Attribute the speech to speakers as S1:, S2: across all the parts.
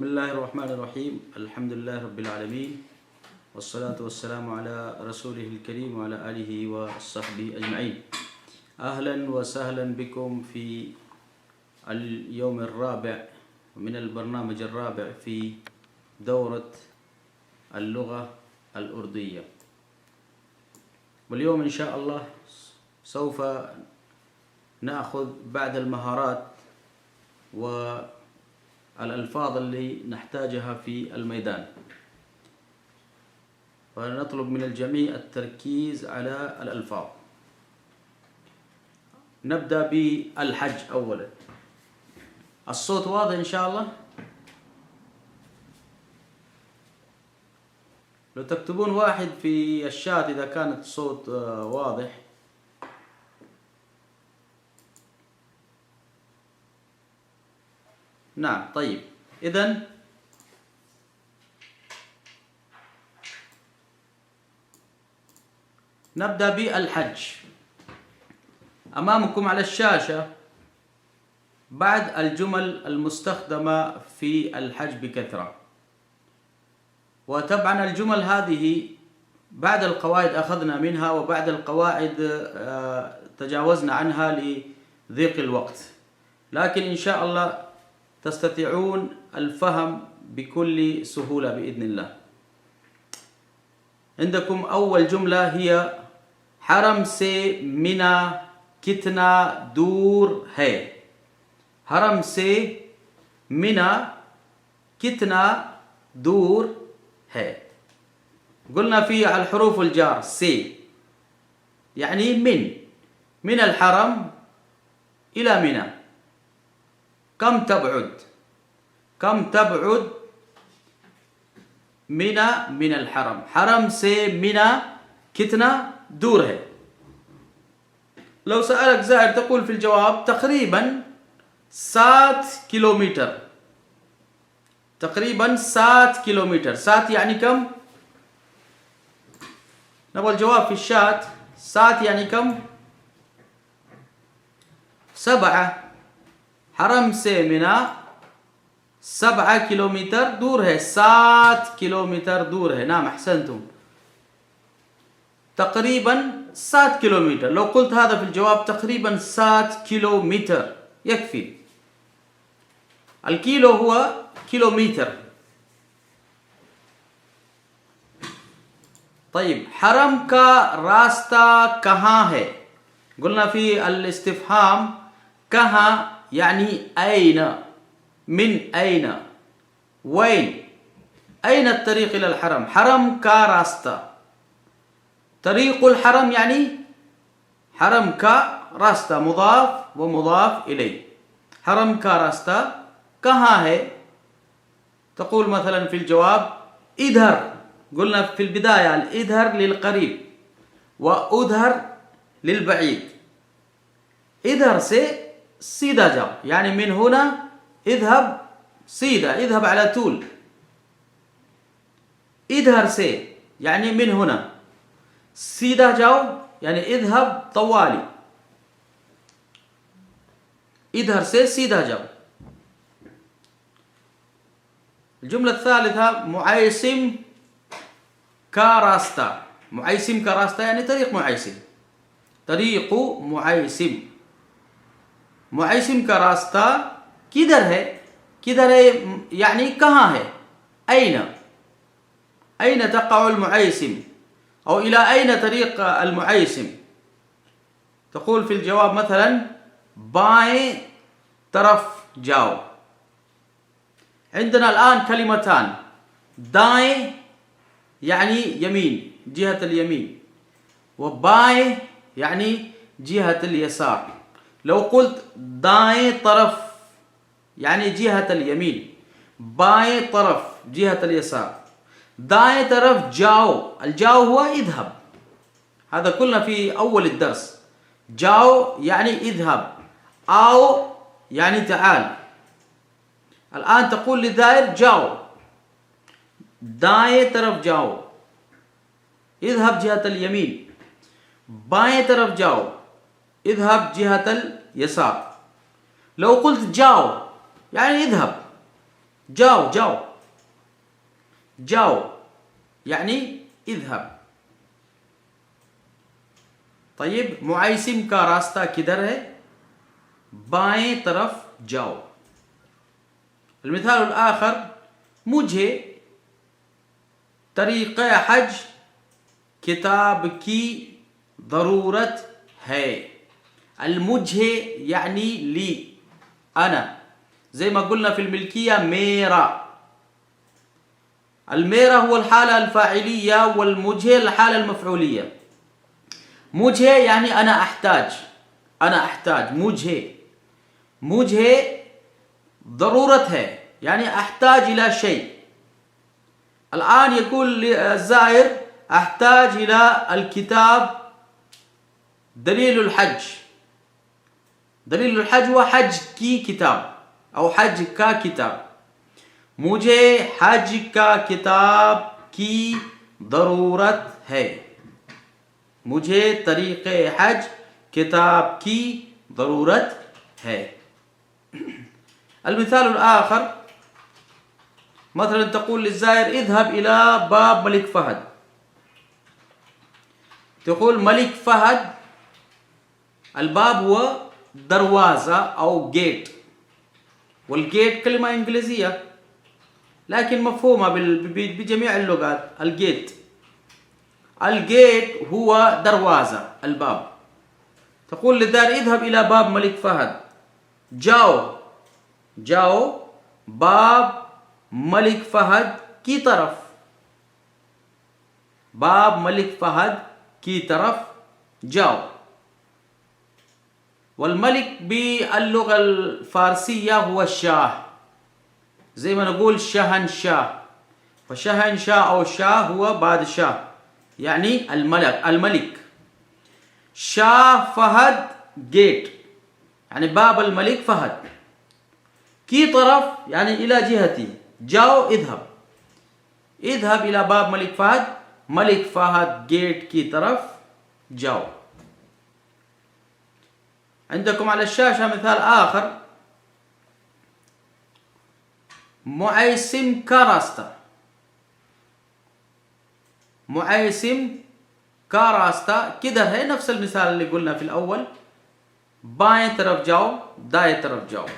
S1: بسم الله الرحمن الرحيم. الحمد لله رب العالمين، والصلاة والسلام على رسوله الكريم وعلى آله وصحبه أجمعين. أهلا وسهلا بكم في اليوم الرابع من البرنامج الرابع في دورة اللغة الأردية. واليوم إن شاء الله سوف نأخذ بعض المهارات والألفاظ اللي نحتاجها في الميدان، ونطلب من الجميع التركيز على الألفاظ. نبدأ بالحج أولا. الصوت واضح إن شاء الله؟ لو تكتبون واحد في الشات إذا كانت الصوت واضح. نعم، طيب. إذن نبدأ بالحج. أمامكم على الشاشة بعض الجمل المستخدمة في الحج بكثرة، وطبعا الجمل هذه بعض القواعد أخذنا منها وبعض القواعد تجاوزنا عنها لضيق الوقت، لكن إن شاء الله تستطيعون الفهم بكل سهولة بإذن الله. عندكم أول جملة هي حرم से मीना कितना दूर है। حرم से मीना कितना दूर है. قلنا في الحروف الجار سي يعني من الحرم إلى منى كم تبعد؟ كم تبعد منى من الحرم؟ حرم से منى कितना दूर है. لو سألك زائر تقول في الجواب تقريبا 7 كيلومتر. تقريبا 7 كيلومتر. 7 يعني كم؟ نبغى الجواب في الشات. 7 يعني كم؟ 7. حرم से मीना 7 किलोमीटर दूर है. 7 किलोमीटर दूर है. نعم، أحسنتم. تقريبا 7 كيلومتر. لو قلت هذا في الجواب تقريبا 7 كيلومتر يكفي. الكيلو هو كيلومتر. طيب، حرم का रास्ता कहाँ है؟ قلنا في الاستفهام कहाँ يعني أين، من أين، وين، أين الطريق إلى الحرم؟ حرم का रास्ता. طريق الحرم يعني حرم का रास्ता مضاف ومضاف إليه. حرم का रास्ता कहाँ है؟ تقول مثلا في الجواب إधर. قلنا في البداية الإधर للقريب وأधर للبعيد. إधर से सीधा जाओ يعني من هنا اذهب सीधा، اذهب على طول. إधर से يعني من هنا، सीधा जाओ يعني اذهب طوالي. إधर से सीधा जाओ. الجملة الثالثة معيسم का रास्ता. معيسم का रास्ता يعني طريق معيسم. طريق معيسم. معيسم का रास्ता किधर है؟ किधर है يعني कहाँ है؟ أين؟ أين تقع المعيسم؟ أو إلى أين طريق المعيسم؟ تقول في الجواب مثلا बाएं तरफ जाओ. عندنا الآن كلمتان، दाएं يعني يمين، جهة اليمين، وباएं يعني جهة اليسار. لو قلت दाएं طرف يعني جهة اليمين، बाएं طرف جهة اليسار. दाएं طرف जाओ. الجاو هو اذهب، هذا كلنا في أول الدرس. जाओ يعني اذهب، आओ يعني تعال. الآن تقول للزائر जाओ، दाएं तरफ जाओ، اذهب جهة اليمين. बाएं तरफ जाओ، اذهب جهة اليسار. لو قلت जाओ يعني اذهب، जाओ जाओ, जाओ यानी इधहब। तय्यब, मुआइसिम का रास्ता किधर है? बाएं तरफ जाओ। अलमिसाल आखर, मुझे तरीक़े हज किताब की ज़रूरत है। मुझे यानी ली, अना, ज़ै मा क़ुलना फ़िल मिल्किया मेरा। अलमेरा हुआ अलहाला अलफ़ाइलिया वल मुझे अलहाला अलमफ़ऊलिया। मुझे यानी अना अहताज, अना अहताज, मुझे ज़रूरत है यानी अहताज इला शै। الآن يقول الزائر أحتاج إلى الكتاب دليل الحج. دليل الحج هو حج की किताब और हज का किताब। मुझे हज का किताब की ज़रूरत है। मुझे तरीक़े हज किताब की ज़रूरत है। المثال الآخر مثلا تقول للزائر اذهب إلى باب ملك فهد. تقول ملك فهد، الباب هو دروازة أو جيت، والجيت كلمة إنجليزية لكن مفهومة بجميع اللغات. الجيت هو دروازة، الباب. تقول للزائر اذهب إلى باب ملك فهد، जाओ जाओ बाब मलिक फहद की तरफ, बाब मलिक फहद की तरफ जाओ। والملك باللغة الفارسية هو الشاه، زي ما نقول شهنشاه، فشهنشاه أو شاه هو بادشاه يعني الملك. شاه فهد جيت يعني باب الملك فهد، की तरफ यानी इला जिहती, जाओ इधहब, इधहब इला बाब मलिक फहद, मलिक फहद गेट की तरफ जाओ। عندكم على الشاشة مثال آخر، मुआइसिम का रास्ता। मुआइसिम का रास्ता किधर है? नफ्स मिसाल اللي قلنا في الأول، बाएं तरफ जाओ, दाएं तरफ जाओ।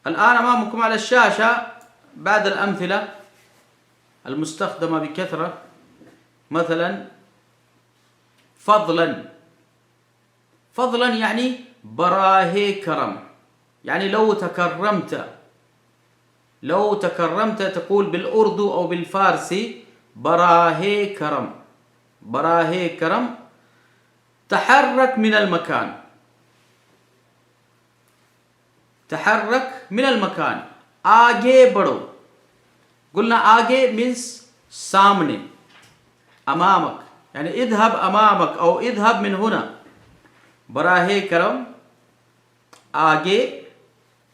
S1: الآن أمامكم على الشاشة بعض الأمثلة المستخدمة بكثرة. مثلا فضلا، فضلا يعني براه كرم، يعني لو تكرمت تقول بالأردو أو بالفارسي براه كرم. براه كرم، تحرك من المكان، تحرك من المكان، आगे बढ़ो। قلنا आगे means सामने، أمامك يعني اذهب أمامك أو اذهب من هنا। براہ کرم आगे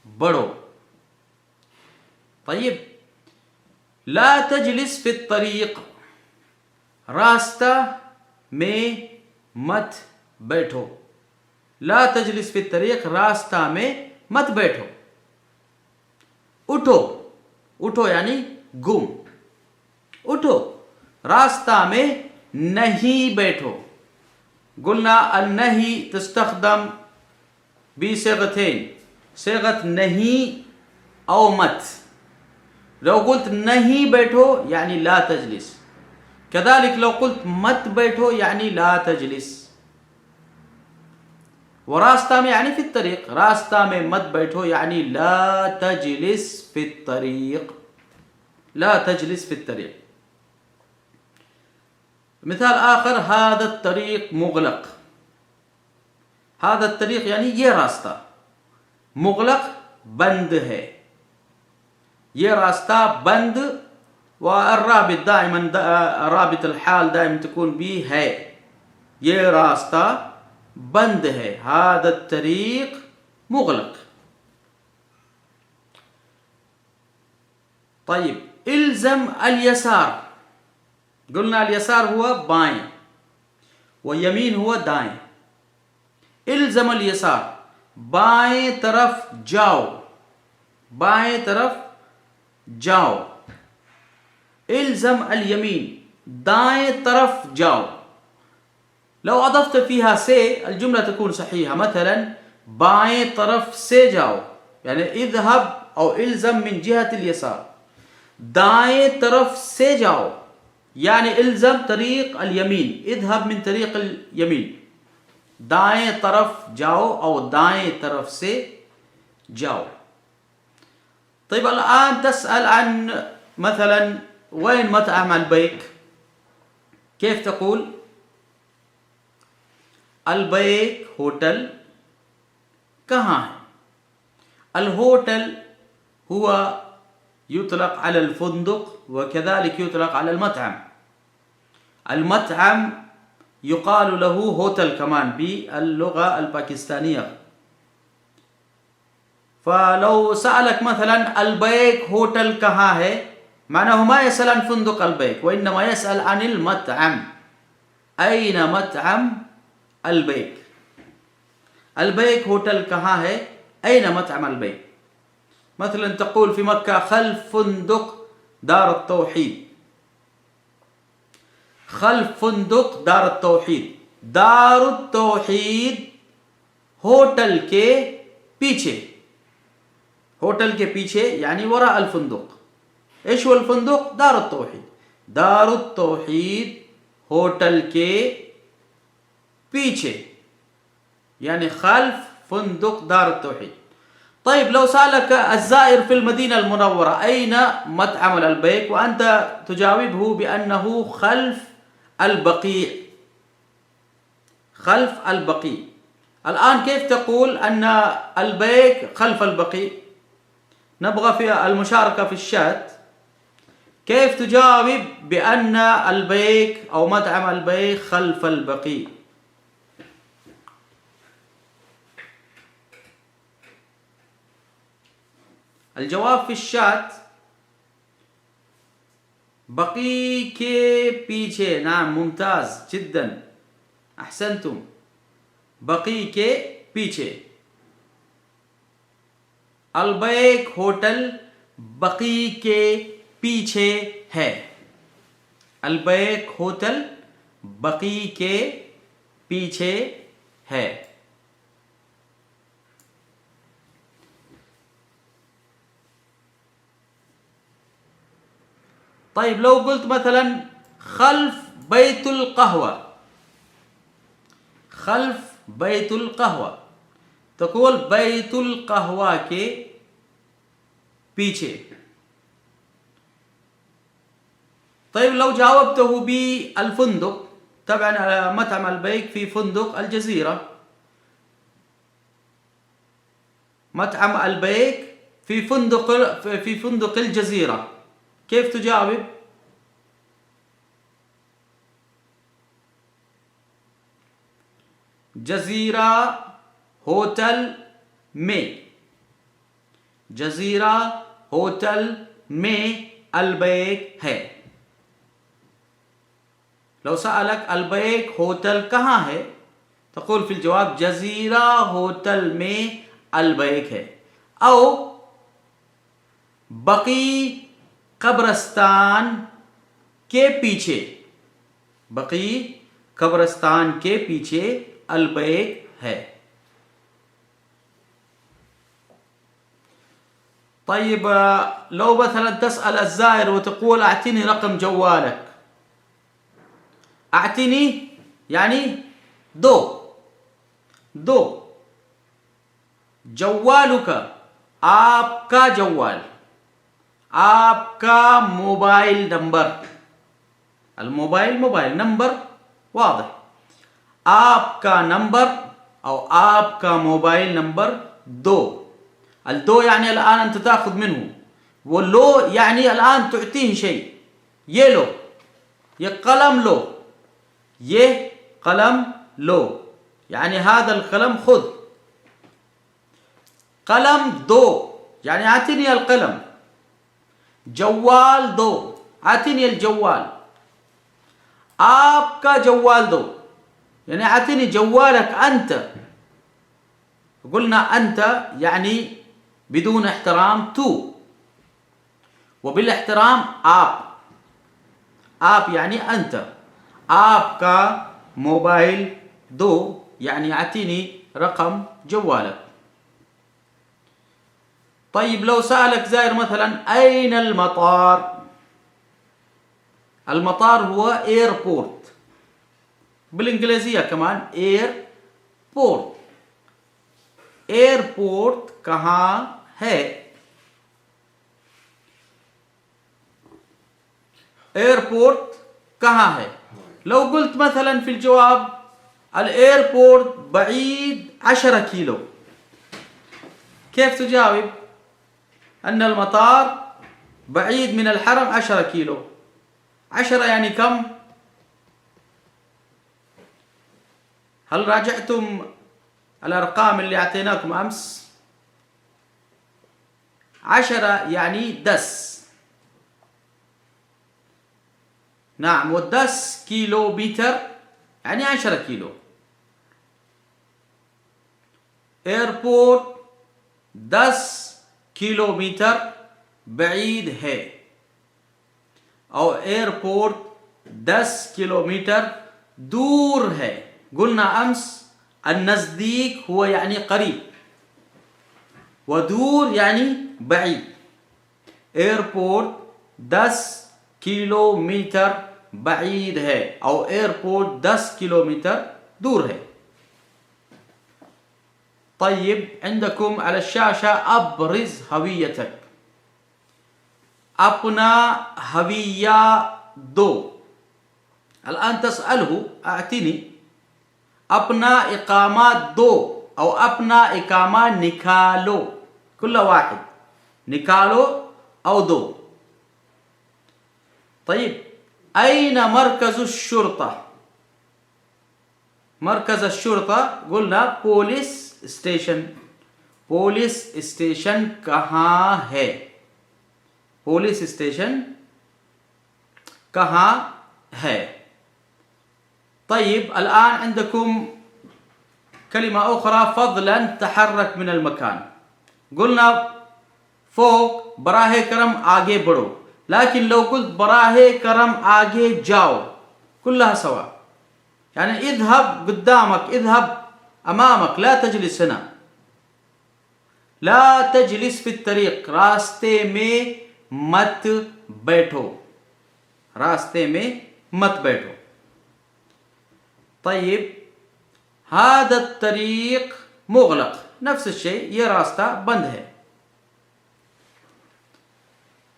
S1: बढ़ो। طيب لا تجلس في الطريق، रास्ता में मत बैठो। ला तजलिस फी तरीक, रास्ता में मत बैठो। उठो, उठो यानी गुम, उठो, रास्ता में नहीं बैठो। قلنا النهي تستخدم بصيغتين، صيغة नहीं أو मत। لو قلت नहीं बैठो يعني لا تجلس، كذلك لو قلت मत बैठो يعني لا تجلس। وراस्ता में يعني في الطريق، रास्ता में मत बैठो يعني لا تجلس في الطريق، لا تجلس في الطريق. مثال آخر هذا الطريق مغلق، هذا الطريق يعني ये रास्ता, मुगलक बंद है, ये रास्ता बंद। والرابط دائما رابط الحال دائما تكون به है, ये रास्ता बंद है। هذا الطريق مغلق. طيب الزم اليسار، قلنا اليسار هو बाएं واليمين هو दाएं। الزم اليسار बाएं तरफ जाओ, बाएं तरफ जाओ। इल्ज़म अल यमीन, दाएं तरफ जाओ। لو أضفت فيها से الجملة تكون صحيحة. مثلا बाएं तरफ से जाओ يعني اذهب أو إلزم من جهة اليسار. दाएं तरफ से जाओ يعني إلزم طريق اليمين، اذهب من طريق اليمين. दाएं तरफ जाओ أو दाएं तरف से जाओ. طيب الآن تسأل عن مثلا وين مطعم البيك؟ كيف تقول؟ البيك होटल कहाँ है? الهوتل هو يطلق على الفندق وكذلك يطلق على المطعم. المطعم يقال له هوتل كمان باللغة الباكستانية. فلو سألك مثلا البيك هوتل कहाँ है, معناه ما يسأل عن فندق البيك وإنما يسأل عن المطعم. أين مطعم البيك؟ البيك هوتل कहाँ है, أين مطعم البيك؟ مثلا تقول في مكة خلف فندق دار التوحيد. خلف فندق دار التوحيد. دار التوحيد होटल के पीछे, होटल के पीछे यानी वराء الفندق. ايش هو الفندق؟ دار التوحيد. دار التوحيد होटल के पीछे يعني خلف فندق دار التوحيد. طيب لو سألك الزائر في المدينة المنورة أين مطعم البيك وأنت تجاوبه بأنه خلف البقيع. خلف البقيع. الآن كيف تقول أن البيك خلف البقيع؟ نبغى في المشاركة في الشات. كيف تجاوب بأن البيك أو مطعم البيك خلف البقيع؟ الجواب في الشات بقي के पीछे. نعم ممتاز جدا أحسنتم. बकी के पीछे. अलबैक होटल बकी के पीछे है. अलबैक होटल बकी के पीछे है. طيب لو قلت مثلا خلف بيت القهوة, خلف بيت القهوة تقول بيت القهوة के पीछे. طيب لو جاوبته بالفندق, طبعا مطعم البيك في فندق الجزيرة. مطعم البيك في فندق الجزيرة. كيف تجاوب؟ जजीरा होटल में. जजीरा होटल में अलबैक है. لو سألك البيك होटल कहाँ है تقول في الجواب जजीरा होटल में अलबैक है. أو बकी कब्रस्तान के पीछे. बकी कब्रस्तान के पीछे अलबैक है. طيب لو مثلا تسأل الزائر وتقول أعطني رقم جوالك. أعطني يعني दो. जवालुक आपका जवाल, आपका मोबाइल नंबर. الموبايل मोबाइल, नंबर वाضح. आपका नंबर أو आपका मोबाइल नंबर दो. الدو يعني الآن أنت تأخذ منه, واللو يعني الآن تعطيه شيء. ये लो, ये قلم लो, ये قلم लो يعني هذا القلم خذ. قلم दो يعني أعطني القلم. जवाल दो, أعطني الجوال. आपका जवाल दो يعني أعطني جوالك أنت. قلنا أنت يعني بدون احترام تو، وبالاحترام आप يعني أنت. आपका मोबाइल दो يعني أعطيني رقم جوالك. طيب لو سألك زائر مثلا أين المطار؟ المطار هو airport، بالإنجليزية كمان airport. airport कहाँ है؟ एयरपोर्ट कहाँ है؟ لو قلت مثلا في الجواب الايربورت بعيد 10 كيلو، كيف تجاوب؟ أن المطار بعيد من الحرم 10 كيلو. 10 يعني كم؟ هل راجعتم الأرقام اللي أعطيناكم أمس؟ 10 يعني دس. نعم، والدس كيلو متر يعني 10 كيلو. एयरपोर्ट 10 किलोमीटर بعيد है और एयरपोर्ट 10 किलोमीटर दूर है. قلنا أمس النزديك هو يعني قريب ودور يعني بعيد. एयरपोर्ट 10 किलोमीटर بعيد है और एयरपोर्ट 10 किलोमीटर दूर है. طيب عندكم على الشاشة أبرز هويتك. अपना हविया दो. الآن تسأله أعطيني अपना إقامة दो أو अपना إقامة निकालो. كل واحد निकालो أو दो. طيب أين مركز الشرطة؟ مركز الشرطة قلنا بوليس स्टेशन. पुलिस स्टेशन कहाँ है? पुलिस स्टेशन कहाँ है? طيب الآن عندكم كلمة أخرى فضلا تحرك من المكان. قلنا فوق براhe करम आगे बढ़ो, لكن لو قلت براhe करम आगे जाओ كلها سواء. يعني اذهب قدامك، اذهب أمامك، لا تجلس هنا. لا تجلس في الطريق، रास्ते में मत बैठो. रास्ते में मत बैठो. طيب هذا الطريق مغلق. نفس الشيء، ये रास्ता बंद है.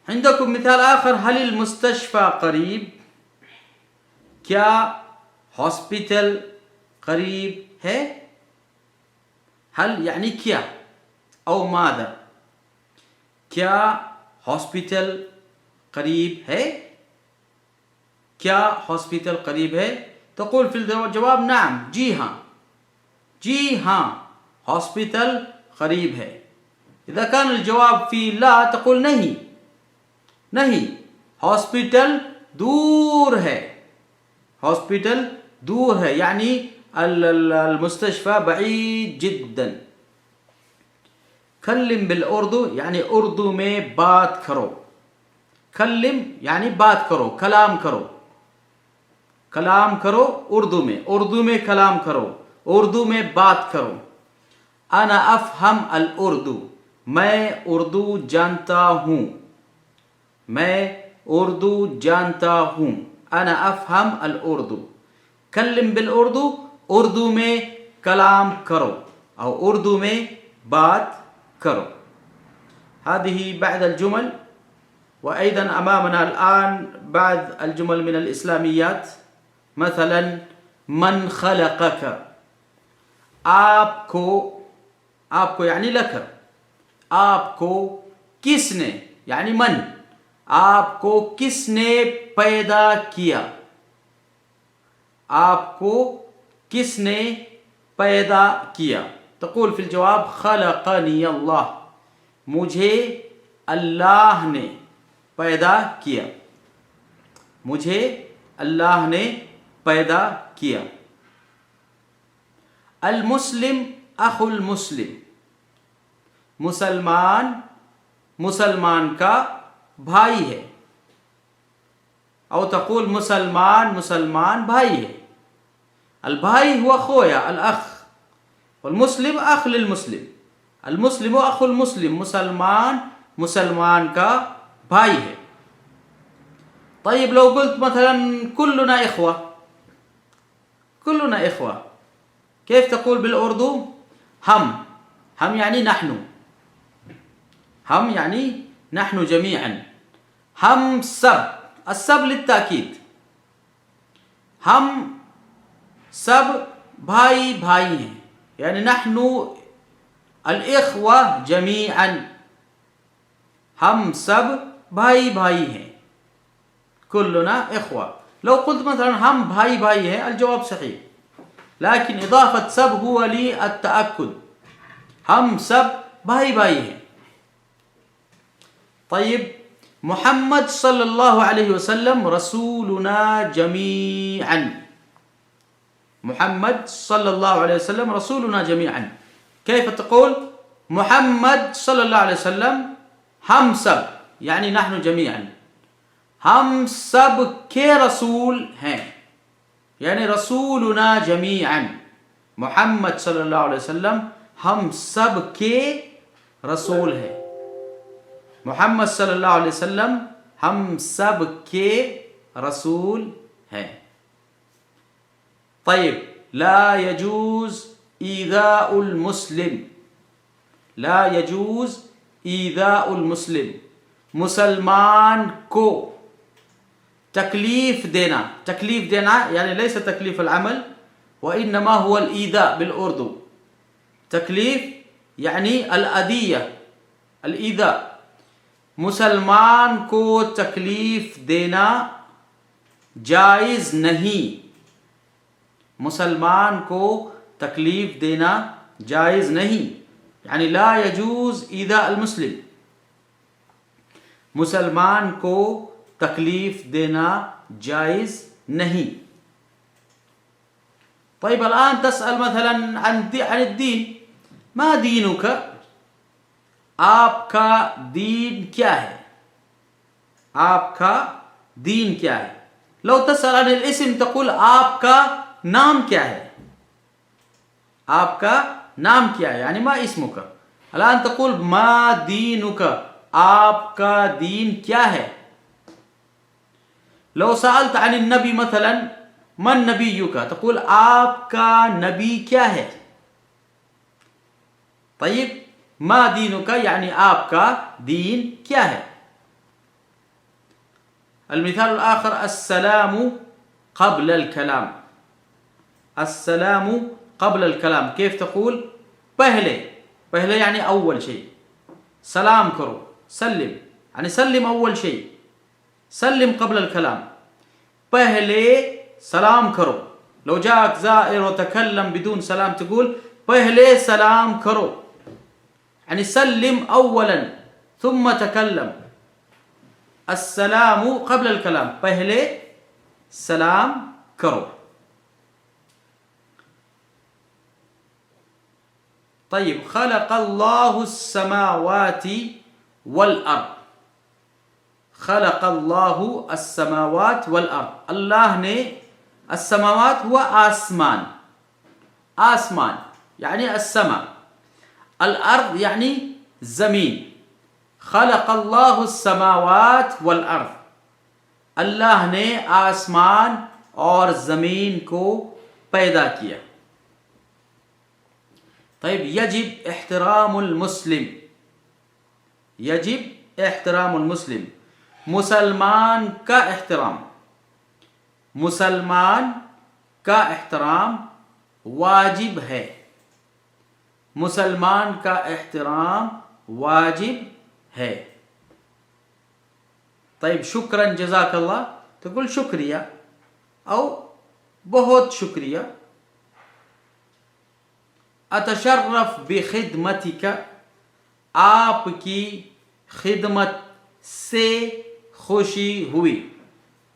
S1: عندكم مثال آخر هل المستشفى قريب؟ क्या हॉस्पिटल قريب है؟ هل يعني क्या أو ماذا؟ क्या हॉस्पिटल قريب है؟ क्या हॉस्पिटल قريب है؟ تقول في الجواب نعم، जी हाँ، जी हाँ हॉस्पिटल قريب है. إذا كان الجواب في لا تقول नहीं، नहीं हॉस्पिटल दूर है. हॉस्पिटल दूर है يعني المستشفى بعيد جدا. كلم بالأردو يعني उर्दू में बात करो. كلم يعني बात करो, कलाम करो. कलाम करो उर्दू में कलाम करो, उर्दू में बात करो. أنا أفهم الأردو, मैं उर्दू जानता हूँ. मैं उर्दू जानता हूँ. أنا أفهم الأردو. كلم بالأردو, उर्दू में कलाम करो أو उर्दू में बात करो. هذه بعض الجمل، وأيضا أمامنا الآن بعض الجمل من الإسلاميات. مثلا من خلقك. आपको يعني لك. आपको किसने يعني मन. आपको किसने पैदा किया? आपको किसने पैदा किया? तक़ूल फिल जवाब खलक़नी अल्लाह, मुझे अल्लाह ने पैदा किया. मुझे अल्लाह ने पैदा किया. अल मुस्लिम अखुल मुस्लिम. मुसलमान मुसलमान का भाई है, और तक़ूल मुसलमान मुसलमान भाई है। अल भाई हुआ खोया अल अख, वल मुस्लिम अख लिल मुस्लिम, अल मुस्लिम अखुल मुस्लिम, मुसलमान मुसलमान का भाई है। तय्यब लो कुल्त मसलन कुल्लुना इख्वा, कुल्लुना इख्वा, कैफ तक़ूल बिल उर्दू? हम यानी नहनु, हम यानी नहनु जमीअन, हम सब, अस्सब लित्ताकीद, हम सब भाई भाई हैं, यानी नहनु अल इख्वा जमीअन, हम सब भाई भाई हैं, कुल्लुना इख्वा। लो कुल्त मसलन हम भाई भाई हैं, अल जवाब सही, लेकिन इदाफत सब हुआ ली अत्तअक्कुद, हम सब भाई भाई हैं। तय्यब मुहम्मद सल्लल्लाहु अलैहि वसल्लम रसूलुना जमीअन, मुहम्मद सल्लल्लाहु अलैहि वसल्लम रसूलुना जमीअन, कैफ तक़ूल? मुहम्मद सल्लल्लाहु अलैहि वसल्लम हम सब, यानी नहनु जमीअन, हम सब के रसूल हैं, यानी रसूलुना जमीअन, मुहम्मद सल्लल्लाहु अलैहि वसल्लम हम सब के रसूल हैं, मुहम्मद सल्लल्लाहु अलैहि वसल्लम हम सब के रसूल हैं। तय्यब ला यजूज़ ईज़ाउल मुस्लिम, ला यजूज़ ईज़ाउल मुस्लिम, मुसलमान को तकलीफ देना, तकलीफ देना यानी लैस तकलीफ अल अमल व इन्नमा हुवा अल ईज़ा बिल उर्दू, तकलीफ यानी अल अदिया अल ईज़ा, मुसलमान को तकलीफ देना जायज़ नहीं, मुसलमान को तकलीफ देना जायज़ नहीं, यानी ला यजूज़ ईज़ा अल मुस्लिम, मुसलमान को तकलीफ देना जायज़ नहीं। तय्यब अलआन तसअल मसलन अन दीन, मा दीनुक, आपका दीन क्या है, आपका दीन क्या है। लो तसअल अनिल इस्म तक़ूल आपका नाम क्या है, आपका नाम क्या है, यानी मा इस्मुक। अलआन तक़ूल मा दीनुक, आपका दीन क्या है। लो सअल्त अनिन नबी मसलन मन नबियुक, तक़ूल आपका नबी क्या है। तय्यब मा दीनुका यानी आपका दीन क्या है। अलमिसाल आखर अस्सलामु क़ब्ल अल कलाम, अस्सलामु क़ब्ल अल कलाम, कैफ तक़ूल? पहले, पहले यानी अव्वल शै, सलाम करो, सल्लिम यानी सल्लिम अव्वल शै, सल्लिम क़ब्ल अल कलाम, पहले सलाम करो। लो जाक ज़ाइर व तकल्लम बिदून सलाम, तक़ूल पहले सलाम करो, यानी सल्लिम अव्वलन थुम्मा तकल्लम, अस्सलामु क़ब्ल अल कलाम, पहले सलाम करो। तय्यब ख़लक़ल्लाहु अस्समावाति वल अर्द, ख़लक़ल्लाहु अस्समावात वल अर्द, अल्लाह ने, अस्समावात हुआ आसमान, आसमान यानी अस्समा, अल अर्द यानी ज़मीन, ख़लक़ल्लाहु अस्समावात वल अर्द, अल्लाह ने आसमान और ज़मीन को पैदा किया। तय्यब यजिब एहतरामुल मुस्लिम, यजिब एहतरामुल मुस्लिम, मुसलमान का एहतराम, मुसलमान का एहतराम वाजिब है, मुसलमान का एहतराम वाजिब है। तय्यब शुक्रन जज़ाकल्लाह, तक़ूल शुक्रिया और बहुत शुक्रिया। अतशर्रफ बिखिदमतिका, आपकी खिदमत से खुशी हुई,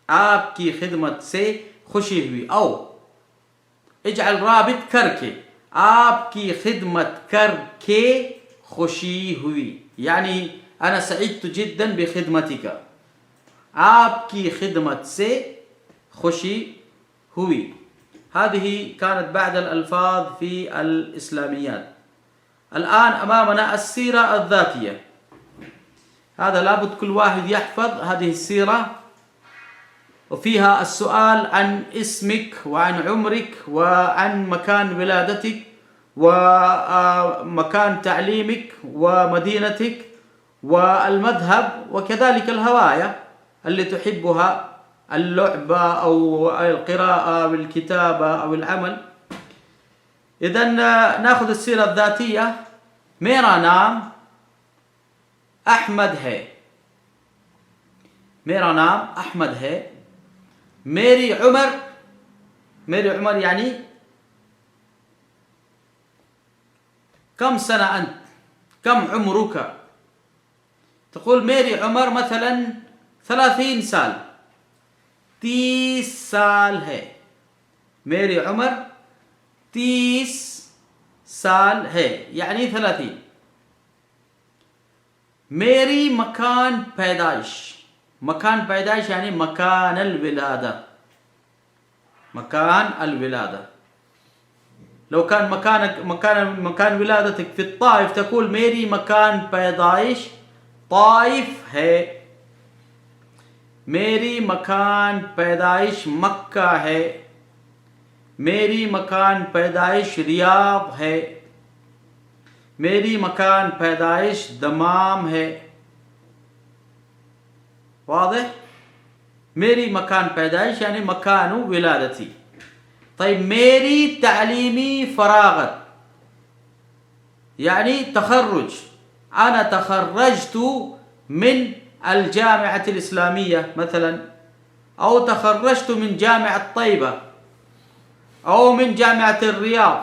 S1: आपकी खिदमत से खुशी हुई। और इजअल राबित करके, आपकी खिदमत करके खुशी हुई, यानी अना सईदतु जिद्दन बिखिदमतिका, आपकी खिदमत से खुशी हुई। هذه كانت بعض الألفاظ في الإسلاميات. الآن أمامنا السيرة الذاتية، هذا لابد كل واحد يحفظ هذه السيرة، وفيها السؤال عن اسمك وعن عمرك وعن مكان ولادتك ومكان تعليمك ومدينتك والمذهب، وكذلك الهواية اللي تحبها، اللعبة أو القراءة أو الكتابة أو العمل. إذن ناخذ السيرة الذاتية. मेरा नाम अहमद है, मेरा नाम अहमद है। मेरी उम्र यानी कम सना अंत, कम उम्रुका। تقول मेरी उम्र مثلا 30 साल, 30 साल है। मेरी उम्र 30 साल है यानी 30। मेरी मकान पैदाइश, मकान पैदाइश यानी मकान الولادة، मकान الولادة। لو كان مكانك مكان ولادتك في الطائف تقول मेरी मकान पैदाइश طائف है। मेरी मकान पैदाइश मक्का है। मेरी मकान पैदाइश रियाद है। मेरी मकान पैदाइश दमाम है। वाज़ेह? मेरी मकान पैदाइश यानी मकानु विलादती। طيب मेरी तालीमी फरागत यानी तखर्रुज, أنا تخرجت من الجامعة الإسلامية مثلا، أو تخرجت من جامعة طيبة، أو من جامعة الرياض،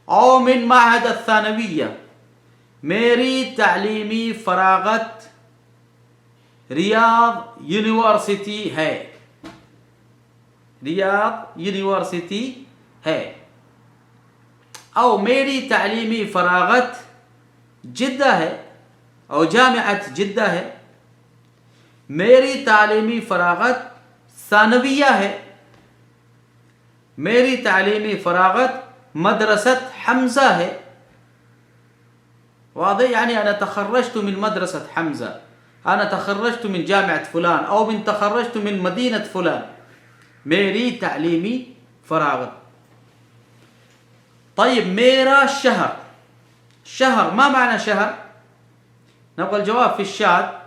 S1: أو من معهد الثانوية. मेरी तालीमी फरागत रियाद यूनिवर्सिटी है, रियाद यूनिवर्सिटी है। أو मेरी तालीमी फरागत जिद्दा है और जामिअत जिद्दा है। मेरी तालीमी फरागत सानविया है। मेरी तालीमी फरागत मदरसत हमजा है। वाضح؟ يعني أنا تخرجت من مدرسة حمزة، أنا تخرجت من جامعة فلان، أو من تخرجت من مدينة فلان. मेरी तालीमी फरागत। طيب मेरा शहर، शहर ما معنى شهر؟ نبغى الجواب في الشات.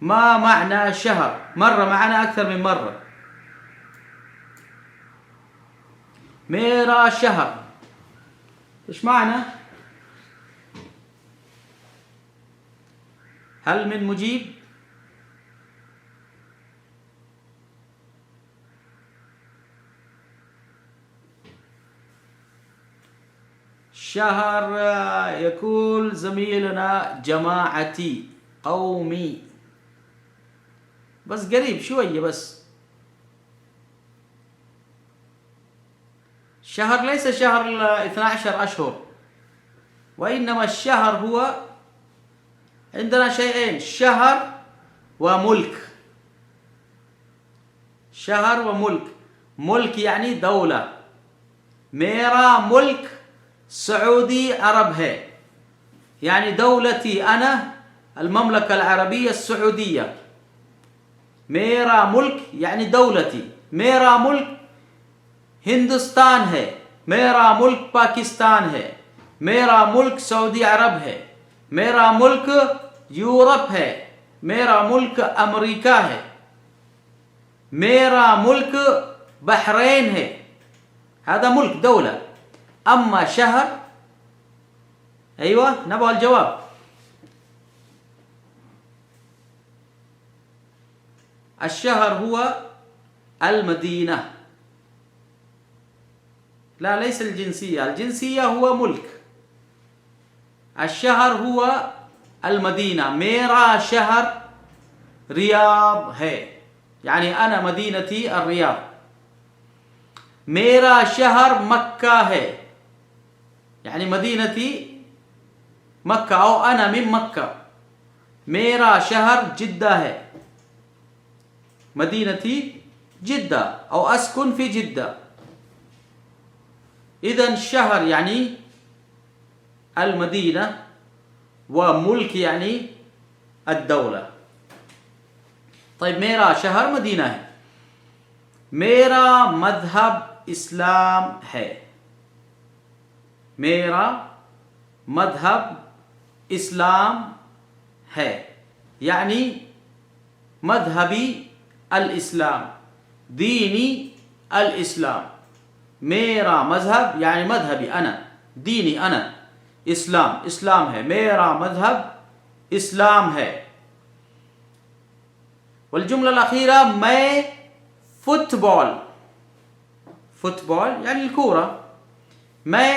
S1: ما معنى شهر؟ مرة معنا أكثر من مرة. मेरा शहर إيش معنى؟ هل من مجيب؟ شهر يقول زميلنا جماعتي قومي، بس قريب شوية. بس شهر ليس شهر 12 أشهر، وإنما الشهر هو عندنا شيئين، شهر وملك. شهر وملك. ملك يعني دولة. मेरा मुल्क सऊदी अरब है, यानी दौलती अना المملكة العربية السعودية. मेरा मुल्क यानी दौलती। मेरा मुल्क हिंदुस्तान है। मेरा मुल्क पाकिस्तान है। मेरा मुल्क सऊदी अरब है। मेरा मुल्क यूरोप है। मेरा मुल्क अमेरिका है। मेरा मुल्क बहरीन है। هذا ملك دولة. أما شهر، أيوة نبغى الجواب. الشهر هو المدينة، لا ليس الجنسية. الجنسية هو ملك، الشهر هو المدينة. मेरा शहर रियाद है, यानी أنا मदीनती الرياض. मेरा शहर मक्का है, यानी मदीनती मक्का और अना मिन मक्का, मेरा शहर जिद्दा है, मदीनती जिद्दा और अस्कुन फी जिद्दा। इधन शहर यानी अल मदीना व मुल्क यानी अद्दौला। तब मेरा शहर मदीना है, मेरा मजहब इस्लाम है, मेरा मजहब इस्लाम है यानी मजहबी अल इस्लाम, दीनी अल इस्लाम। मेरा मजहब यानी मजहबी अना, दीनी अना, इस्लाम इस्लाम है, मेरा मजहब इस्लाम है। वल-जुमला अल-अखीरा मैं फुटबॉल, फुटबॉल यानी कूरा, मैं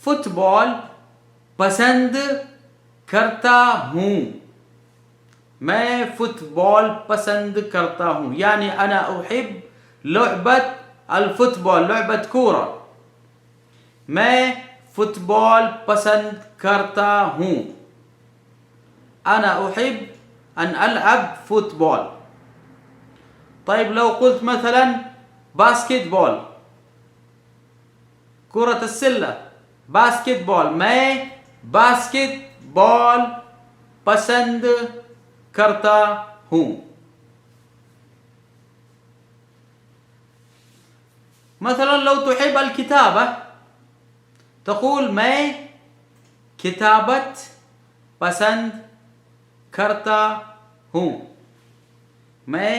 S1: फुटबॉल पसंद करता हूँ, मैं फुटबॉल पसंद करता हूँ यानी अना उहिब लुअबत अल-फुटबॉल, लुअबत कूरा, मैं फुटबॉल पसंद करता हूँ। अना उहिब अन अलअब फुटबॉल। طيب لو قلت مثلا बास्केटबॉल, كرة السلة، बास्केटबॉल, मैं बास्केटबॉल पसंद करता हूँ। مثلا لو تحب الكتابة تقول मैं किताबत पसंद करता हूँ, मैं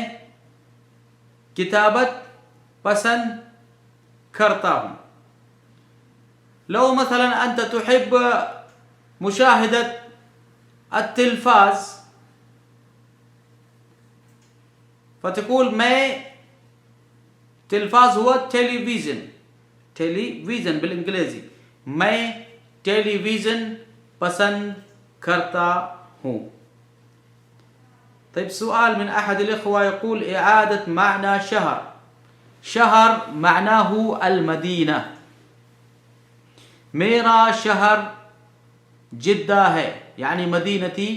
S1: किताबत पसंद करता हूँ। لو مثلا أنت تحب مشاهدة التلفاز فتقول मैं, تلفاز هو تلفزيون، تلفزيون بالإنجليزي، मैं टेलीविज़न पसंद करता हूँ। طيب سؤال من أحد الإخوة يقول إعادة معنى شهر. شهر معناه المدينة، मेरा शहर जिद्दा है यानी मदीनती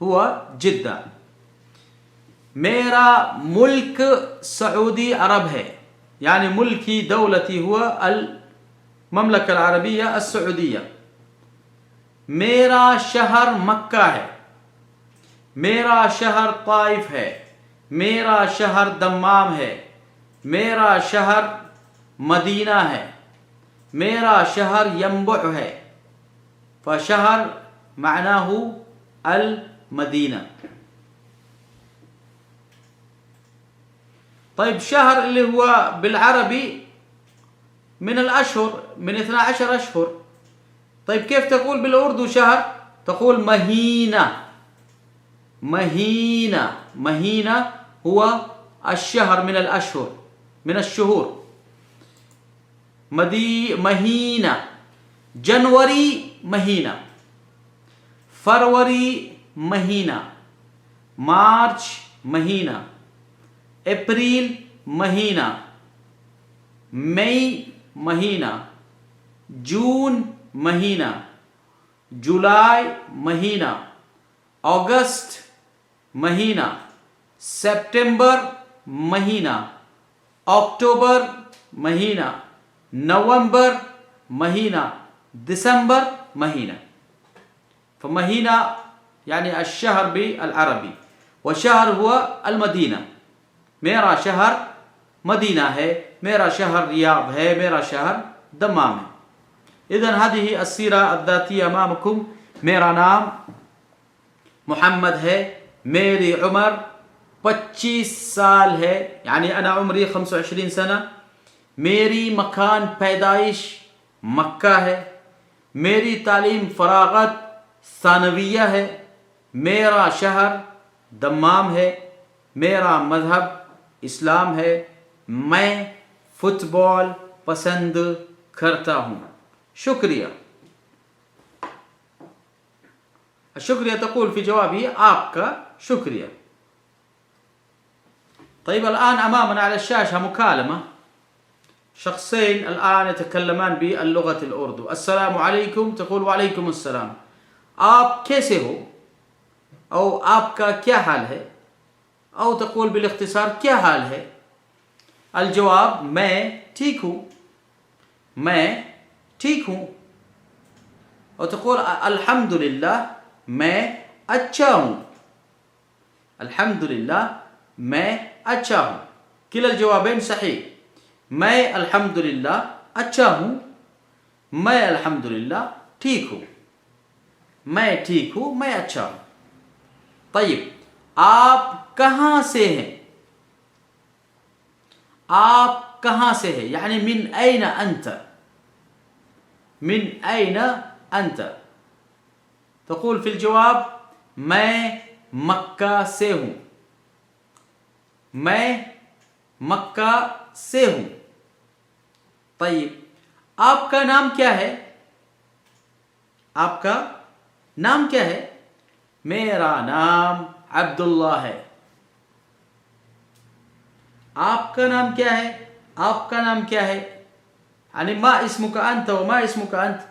S1: हुआ जिद्दा। मेरा मुल्क सऊदी अरब है यानी मुल्की दौलती हुआ अल ममलका अरबिया अस्सऊदिया। मेरा शहर मक्का है, मेरा शहर ताइफ है, मेरा शहर दम्माम है, मेरा शहर मदीना है, मेरा शहर यंबुअ है। फशहर मानाहु अल मदीना। طيب शहर اللي هو بالعربي من الأشهر، من 12 أشهر. طيب كيف تقول بالأردو شهر؟ تقول مهينة، مهينة، مهينة هو الشهر من الأشهر، من الشهور. مهينة. जनवरी महीना, फरवरी महीना, मार्च महीना, अप्रैल महीना, मई महीना, जून महीना, जुलाई महीना, अगस्त महीना, सितंबर महीना, अक्टूबर महीना, नवंबर महीना, दिसंबर महीना। फमहीना यानी अशहर बिलअरबी व शहर हुआ अलमदीना। मेरा शहर मदीना है, मेरा शहर रियाद है, मेरा शहर दम्माम है। इधन हदिही अस्सीरा अद्दातिया अमामकुम। मेरा नाम मोहम्मद है, मेरी उम्र 25 साल है यानी अना उम्री 25 सना। मेरी मकान पैदाइश मक्का है, मेरी तालीम फरागत सानविया है, मेरा शहर दम्माम है, मेरा मजहब इस्लाम है, मैं फुटबॉल पसंद करता हूँ। शुक्रिया। शुक्रिया तक़ूल في जवाबी आपका शुक्रिया। طيب الآن أمامنا على الشاشة مكالمة، شخصين الآن يتكلمان باللغة الأردو. السلام عليكم، تقول وعليكم السلام. आप कैसे हो, और आपका क्या हाल है, और तक़ूल बिलिख्तिसार क्या हाल है। अल-जवाब मैं ठीक हूँ, मैं ठीक हूँ। और तक़ूल अल्हम्दुलिल्लाह मैं अच्छा हूँ, अल्हम्दुलिल्लाह मैं अच्छा हूँ। किलल जवाबैन सही। मैं अल्हम्दुलिल्लाह अच्छा हूँ, मैं अल्हम्दुलिल्लाह ठीक हूँ, मैं ठीक हूँ, मैं अच्छा हूँ। तय्यब, आप कहाँ से हैं, आप कहाँ से हैं, यानी मिन ऐना अंत, मिन ऐना अंत। तक़ूल फिल जवाब मैं मक्का से हूँ, मैं मक्का से हूँ। तय्यब, आपका नाम क्या है, आपका नाम क्या है। मेरा नाम अब्दुल्ला है। आपका नाम क्या है, आपका नाम क्या है, यानी मा इस्मुका अंत व मा इस्मुका अंत।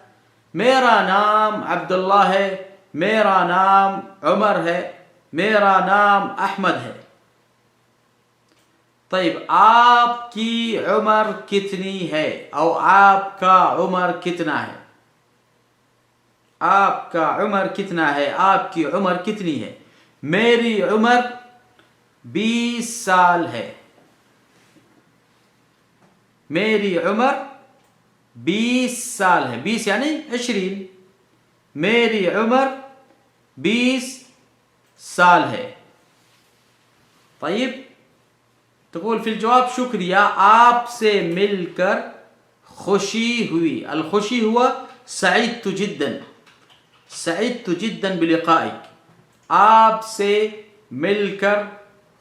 S1: मेरा नाम अब्दुल्ला है, मेरा नाम उमर है, मेरा नाम अहमद है। तयब, आपकी उम्र कितनी है, और आपका उम्र कितना है, आपका उम्र कितना है, आपकी उम्र कितनी है। मेरी उम्र 20 साल है, मेरी उम्र 20 साल है, 20 यानी 20, मेरी उम्र 20 साल है। तयब, तक़ूल फिल जवाब शुक्रिया, आपसे मिलकर खुशी हुई। अल खुशी हुआ सईदतु जिद्दन, सईदतु जिद्दन बिलिक़ाइक, आपसे मिलकर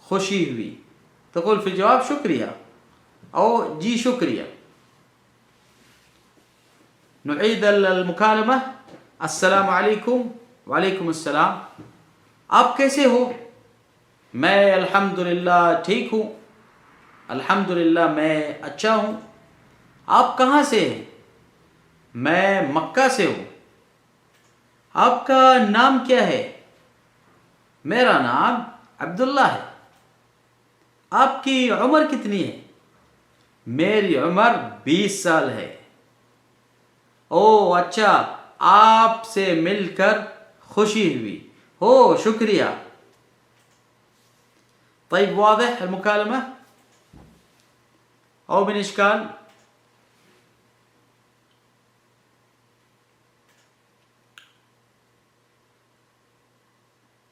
S1: खुशी हुई। तक़ूल फिल जवाब शुक्रिया, और जी शुक्रिया। नुईद अल मुकालमा। अस्सलामु अलैकुम। वालेकुम अस्सलाम। आप कैसे हो। मैं अल्हम्दुलिल्लाह ठीक हूँ, अल्हम्दुलिल्लाह मैं अच्छा हूँ। आप कहाँ से हैं। मैं मक्का से हूँ। आपका नाम क्या है। मेरा नाम अब्दुल्ला है। आपकी उम्र कितनी है। मेरी उम्र 20 साल है। ओह अच्छा, आपसे मिलकर खुशी हुई। हो शुक्रिया। طيب واضح المكالمة أو من إشكال؟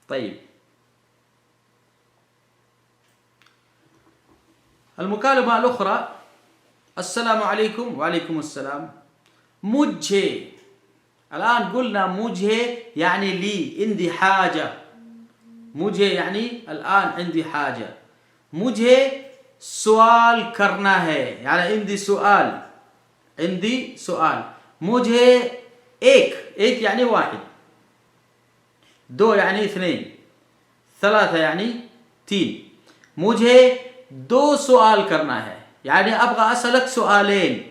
S1: طيب المكالمة الأخرى. السلام عليكم. وعليكم السلام. मुझे, الآن قلنا मुझे يعني لي، عندي حاجة. मुझे यानी الآن عندي حاجة. मुझे सवाल करना है, यानी عندي سؤال، عندي سؤال. मुझे एक يعني واحد، दो يعني اثنين، ثلاثة يعني तीन. मुझे दो सवाल करना है, यानी أبغى أسألك سؤالين.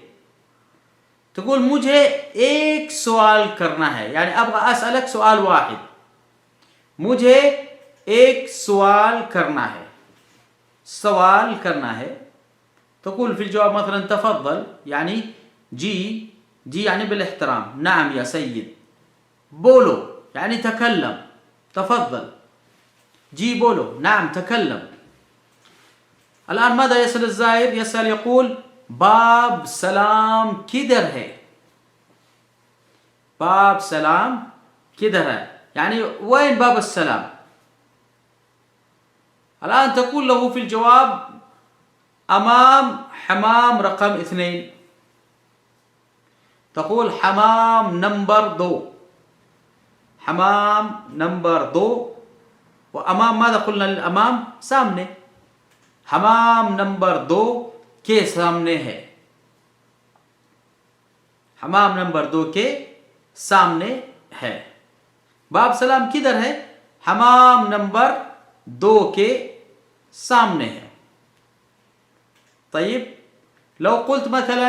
S1: تقول मुझे एक सवाल करना है, यानी أبغى أسألك سؤال واحد. मुझे एक सवाल करना है, सवाल करना है. تقول في الجواب مثلا تفضل، يعني जी، जी يعني بالاحترام، نعم يا سيد. بولو يعني تكلم، تفضل. जी बोलो، نعم تكلم. الآن ماذا يسأل الزائر؟ يسأل يقول बाब सलाम किधर है। बाब सलाम किधर है, يعني وين باب السلام. الآن تقول له في الجواب أمام حمام رقم 2. تقول حمام نمبر 2، حمام نمبر 2. وأمام ماذا قلنا للأمام؟ सामने. حمام नंबर 2 के सामने है, हमाम नंबर 2 के सामने है. बाब सलाम किधर है, हमाम नंबर 2 के सामने है. طيب لو قلت مثلا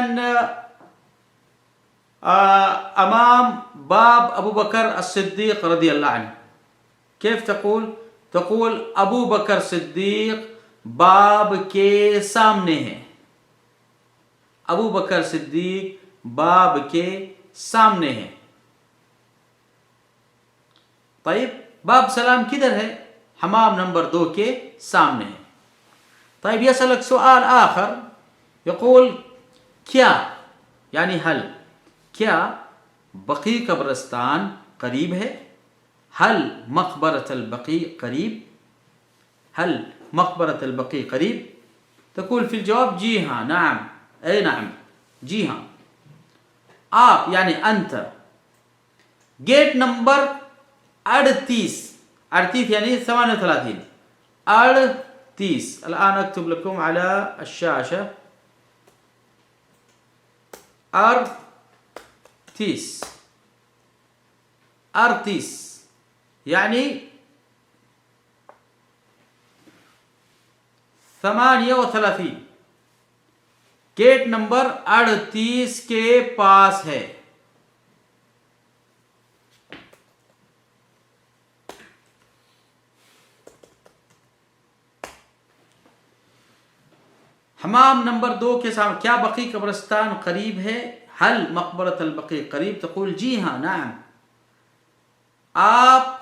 S1: أمام باب أبو بكر الصديق رضي الله عنه. كيف تقول؟ تقول أبو بكر الصديق باب के सामने है. अबू बकर सिद्दीक बाब के सामने है. طيب बाब सलाम किधर है? हमाम नंबर 2 के सामने है. طيب يسألك سؤال آخر يقول क्या यानी हल, क्या बकी कब्रस्तान करीब है? हल मकबरत अल-बकी करीब? हल मकबरत अल-बकी करीब? तक़ूल फिल जवाब जी हाँ नाम ए नाम जी हाँ. आप यानी अंत गेट नंबर 38 यानी 38 38. الآن أكتب لكم على الشاشة 38 يعني 38 गेट नंबर 38 के पास है. हमाम नंबर 2 के सामने. क्या बकी कब्रिस्तान करीब है? हल मकबरत अल-बकी करीब? तक़ूल जी हाँ नाम. आप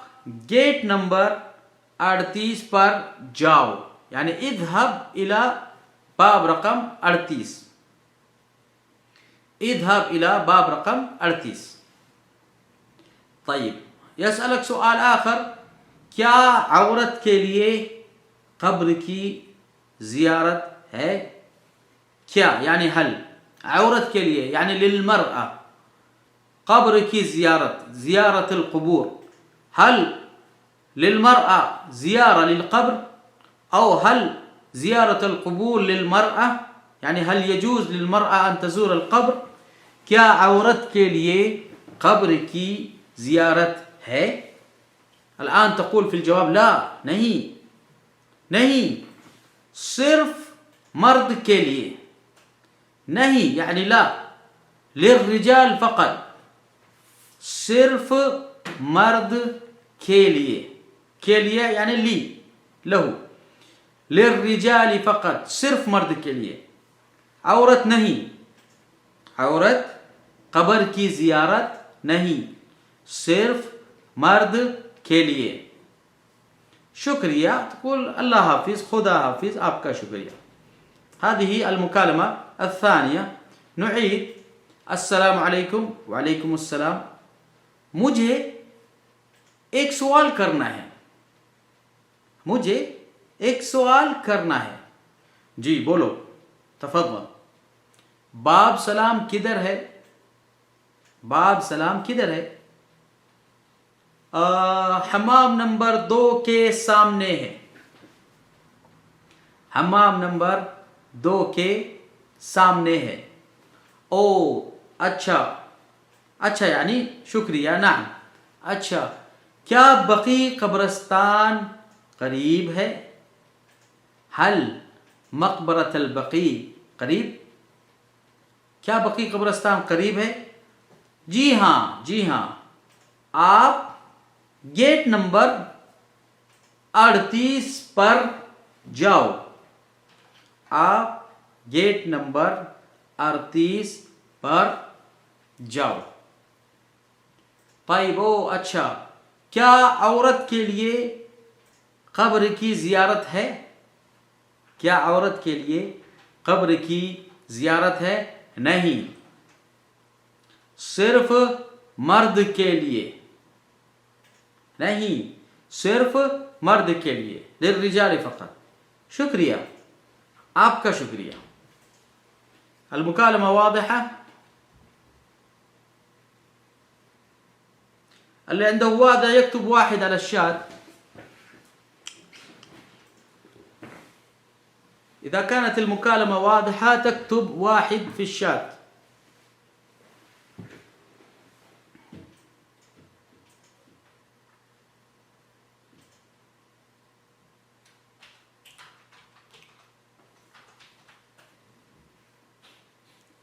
S1: गेट नंबर 38 पर जाओ यानी इधहब इला बाब रकम 38. इधहब इला बाब रकम 38. طيب यसअलक सवाल आखिर, क्या औरत के लिए कब्र की जियारत है? क्या यानी हल औरत के लिए यानी लिलमरअ कब्र की जियारत, जियारत अल-क़ुबूर. हल लिलमरअ जियारा लिलक़ब्र औ हल जियारत अल-क़ुबूर लिलमरअ यानी हल यजूज़ लिलमरअ अन तज़ूर अल-क़ब्र? क्या औरत के लिए कब्र की जियारत है? الآن तक़ूल फिल जवाब ला नहीं, नहीं सिर्फ मर्द के लिए. नहीं यानी ला लिर्रिजाल फ़क़त, सिर्फ मर्द के लिए यानी ली लहू. लिर्रिजाल फ़क़त सिर्फ मर्द के लिए, औरत नहीं. औरत कब्र की जियारत नहीं, सिर्फ मर्द के लिए. शुक्रिया. तक़ूल अल्लाह हाफिज़, खुदा हाफिज़, आपका शुक्रिया. هذه المكالمة الثانية. نعيد. अस्सलाम अलैकुम. वालेकुम अस्सलाम. मुझे एक सवाल करना है. मुझे एक सवाल करना है. जी बोलो, तफद्दल. बाब सलाम किधर है? बाब सलाम किधर है? हमाम नंबर 2 के सामने है. हमाम नंबर 2 के सामने है. ओ अच्छा, अच्छा यानी शुक्रिया नाम. अच्छा, क्या बकी कब्रिस्तान करीब है? हल मकबरत अल-बकी करीब? क्या बकी कब्रिस्तान करीब है? जी हाँ, जी हाँ. आप गेट नंबर 38 पर जाओ. आप गेट नंबर 38 पर जाओ. ताइब ओ अच्छा, क्या औरत के लिए कब्र की जियारत है? क्या औरत के लिए कब्र की जियारत है? नहीं, सिर्फ मर्द के लिए. नहीं, सिर्फ मर्द के लिए. लिर्रिजाल फ़क़त. शुक्रिया, आपका शुक्रिया. المكالمة واضحة؟ اللي عنده واضح يكتب 1 على الشات. إذا كانت المكالمة واضحة تكتب 1 في الشات.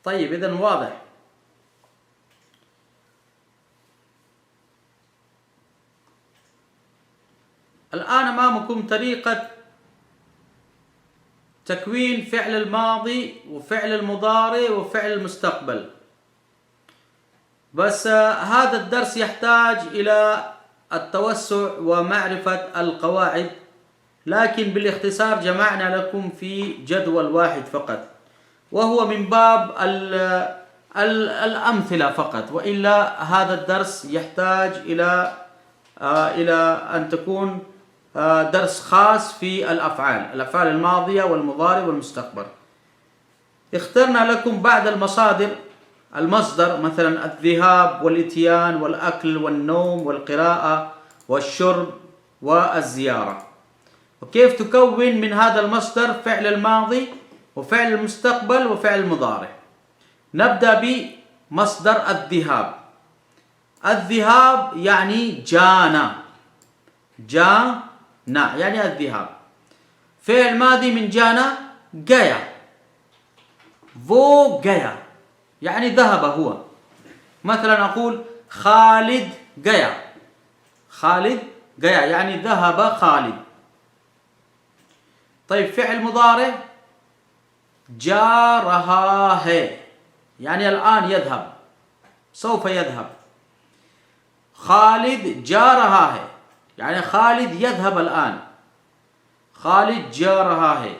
S1: طيب إذن واضح. الآن أمامكم طريقة تكوين فعل الماضي وفعل المضارع وفعل المستقبل. بس هذا الدرس يحتاج إلى التوسع ومعرفة القواعد، لكن بالاختصار جمعنا لكم في جدول واحد فقط، وهو من باب الأمثلة فقط، وإلا هذا الدرس يحتاج إلى أن تكون درس خاص في الأفعال الماضية والمضارع والمستقبل. اخترنا لكم بعد المصدر مثلا الذهاب والإتيان والأكل والنوم والقراءة والشرب والزيارة، وكيف تكون من هذا المصدر فعل الماضي وفعل المستقبل وفعل المضارع. نبدأ بمصدر الذهاب. الذهاب يعني جانا يعني الذهاب. فعل ماضي من جانا गया، वो गया يعني ذهب هو. مثلا أقول خالد गया يعني ذهب خالد. طيب فعل مضارع जा रहा है يعني الآن يذهب، سوف يذهب. خالد जा रहा है يعني خالد يذهب الآن، خالد जा रहा है.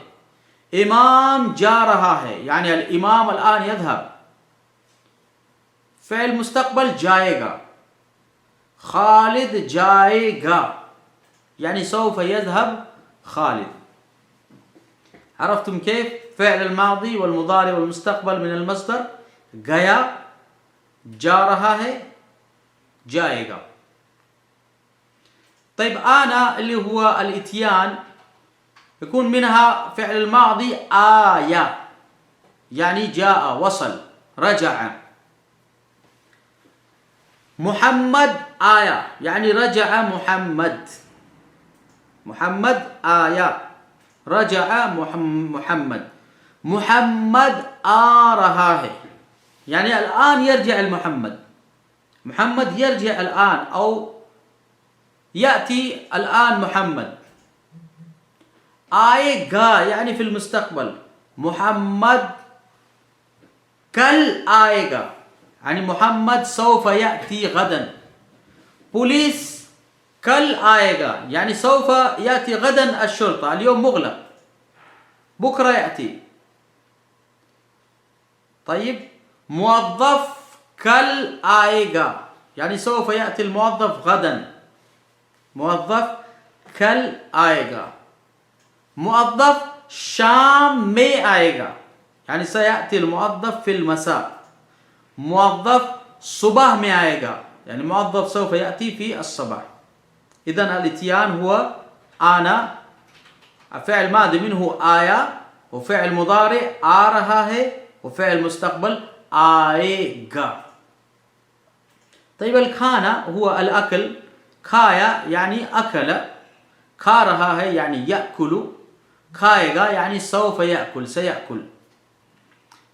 S1: إمام जा रहा है يعني الإمام الآن يذهب. فعل مستقبل जाएगा، خالد जाएगा يعني سوف يذهب خالد. عرفتم كيف؟ فعل الماضي والمضارع والمستقبل من المصدر गया، जा रहा है، जाएगा. طيب أنا اللي هو الإتيان يكون منها فعل الماضي آية يعني جاء، وصل، رجع. محمد آية يعني رجع محمد. محمد آية رجع محمد. محمد आ रहा है يعني الآن يرجع المحمد. محمد يرجع الآن أو يأتي الآن محمد. आएगा يعني في المستقبل. محمد कल आएगा يعني محمد سوف يأتي غدا. بوليس कल आएगा يعني سوف يأتي غدا الشرطة، اليوم مغلق، بكرة يأتي. طيب موظف कल आएगा يعني سوف يأتي الموظف غدا. موظف कल आएगा. موظف शाम में आएगा يعني سيأتي الموظف في المساء. موظف صبح में आएगा يعني موظف سوف يأتي في الصباح. إذن الاتيان هو آنا، فعل ماضي منه آية، وفعل مضارع आ रहा है، وفعل مستقبل आएगा. طيب الخانا هو الأكل. खाया يعني أكل، खा रहा है يعني يأكل، खाएगा يعني سوف يأكل، سيأكل.